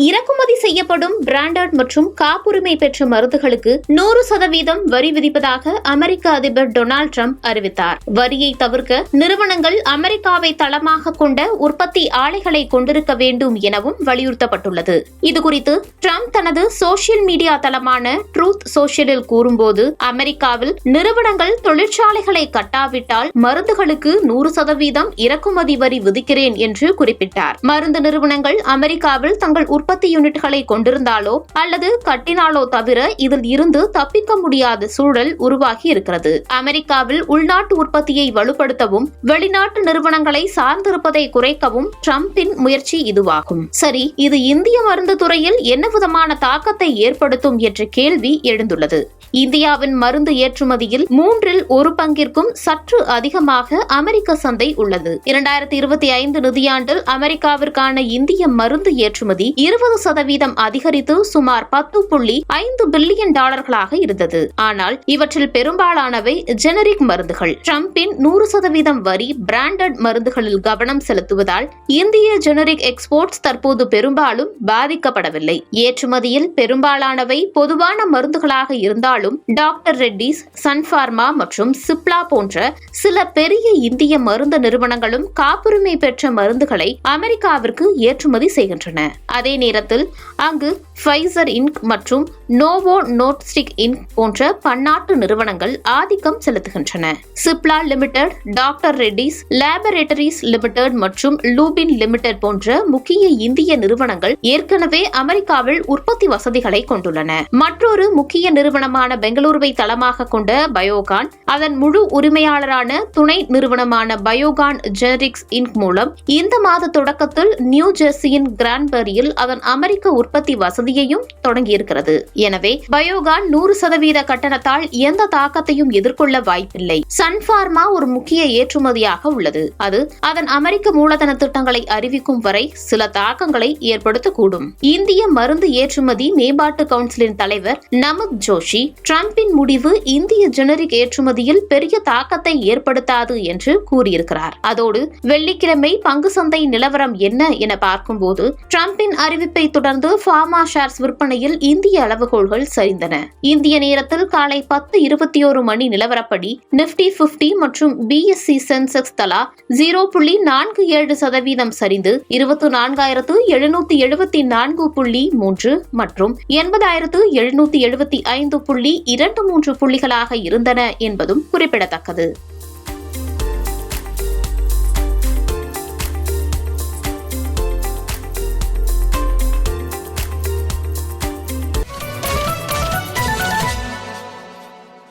இறக்குமதி செய்யப்படும் பிராண்டட் மற்றும் காப்புரிமை பெற்ற மருந்துகளுக்கு 100% வரி விதிப்பதாக அமெரிக்க அதிபர் டொனால்டு டிரம்ப் அறிவித்தார். வரியை தவிர்க்க நிறுவனங்கள் அமெரிக்காவை தளமாக கொண்ட உற்பத்தி ஆலைகளை கொண்டிருக்க வேண்டும் எனவும் வலியுறுத்தப்பட்டுள்ளது. இதுகுறித்து டிரம்ப் தனது சோசியல் மீடியா தளமான ட்ரூத் சோஷியலில் கூறும்போது, அமெரிக்காவில் நிறுவனங்கள் தொழிற்சாலைகளை கட்டாவிட்டால் மருந்துகளுக்கு 100% இறக்குமதி வரி விதிக்கிறேன் என்று குறிப்பிட்டார். மருந்து நிறுவனங்கள் அமெரிக்காவில் தங்கள் உற்பத்தி யூனிட்களை கொண்டிருந்தாலோ அல்லது கட்டினாலோ தவிர இதில் இருந்து தப்பிக்க முடியாத சூழல் உருவாகி இருக்கிறது. அமெரிக்காவில் உள்நாட்டு உற்பத்தியை வலுப்படுத்தவும் வெளிநாட்டு நிறுவனங்களை சார்ந்திருப்பதை குறைக்கவும் டிரம்பின் முயற்சி இதுவாகும். சரி, இது இந்திய மருந்து துறையில் என்ன விதமான தாக்கத்தை ஏற்படுத்தும் என்ற கேள்வி எழுந்துள்ளது. இந்தியாவின் மருந்து ஏற்றுமதியில் 1/3 சற்று அதிகமாக அமெரிக்க சந்தை உள்ளது. 2025 நிதியாண்டில் அமெரிக்காவிற்கான இந்திய மருந்து ஏற்றுமதி 20% அதிகரித்து சுமார் $10.5 பில்லியன் இருந்தது. ஆனால் இவற்றில் பெரும்பாலானவை ஜெனரிக் மருந்துகள். டிரம்பின் 100% வரி பிராண்டட் மருந்துகளில் கவனம் செலுத்துவதால் இந்திய ஜெனரிக் எக்ஸ்போர்ட்ஸ் தற்போது பெரும்பாலும் பாதிக்கப்படவில்லை. ஏற்றுமதியில் பெரும்பாலானவை பொதுவான மருந்துகளாக இருந்தாலும் டாக்டர் ரெட்டிஸ், சன் பார்மா மற்றும் சிப்லா போன்ற சில பெரிய இந்திய மருந்து நிறுவனங்களும் காப்புரிமை பெற்ற மருந்துகளை அமெரிக்காவிற்கு ஏற்றுமதி செய்கின்றன. அதே நேரத்தில் அங்கு ஃபைசர் இன்க் மற்றும் நோவோ நோர்டிஸ்க் இன்க் போன்ற பன்னாட்டு நிறுவனங்கள் ஆதிக்கம் செலுத்துகின்றன. Cipla limited, doctor Reddy's laboratories limited மற்றும் லூபின் லிமிடெட் போன்ற முக்கிய இந்திய நிறுவனங்கள் ஏற்கனவே அமெரிக்காவில் உற்பத்தி வசதிகளை கொண்டுள்ளன. மற்றொரு முக்கிய நிறுவனமான பெங்களூருவை தளமாக கொண்ட பயோகான் அதன் முழு உரிமையாளரான துணை நிறுவனமான பயோகான் ஜெனரிக்ஸ் இன்க் மூலம் இந்த மாத தொடக்கத்தில் நியூ ஜெர்சியின் கிரான்பெரியில் அதன் அமெரிக்க உற்பத்தி வசதியையும் தொடங்கியிருக்கிறது. எனவே பயோகான் 100% கட்டணத்தால் எந்த தாக்கத்தையும் எதிர்கொள்ள வாய்ப்பில்லை. சன் பார்மா ஒரு முக்கிய ஏற்றுமதியாக உள்ளது. அது அதன் அமெரிக்க மூலதன திட்டங்களை அறிவிக்கும் வரை சில தாக்கங்களை ஏற்படுத்தக்கூடும். இந்திய மருந்து ஏற்றுமதி மேம்பாட்டு கவுன்சிலின் தலைவர் நமத் ஜோஷி டிரம்பின் முடிவு இந்திய ஜெனரிக் ஏற்றுமதியில் பெரிய தாக்கத்தை ஏற்படுத்தாது என்று கூறியிருக்கிறார். அதோடு வெள்ளிக்கிழமை பங்கு சந்தை நிலவரம் என்ன என பார்க்கும்போது டிரம்பின் அறிவிப்பை தொடர்ந்து பார்மா ஷேர்ஸ் விற்பனையில் இந்திய அளவுகோல்கள் சரிந்தன. இந்திய நேரத்தில் காலை 10:21 மணி நிலவரப்படி நிப்டி 50 மற்றும் BSE சென்செக்ஸ் தலா 0.47% சரிந்து 24,774.3 மற்றும் 80,775.23 புள்ளிகளாக இருந்தன என்பதும் குறிப்பிடத்தக்கது.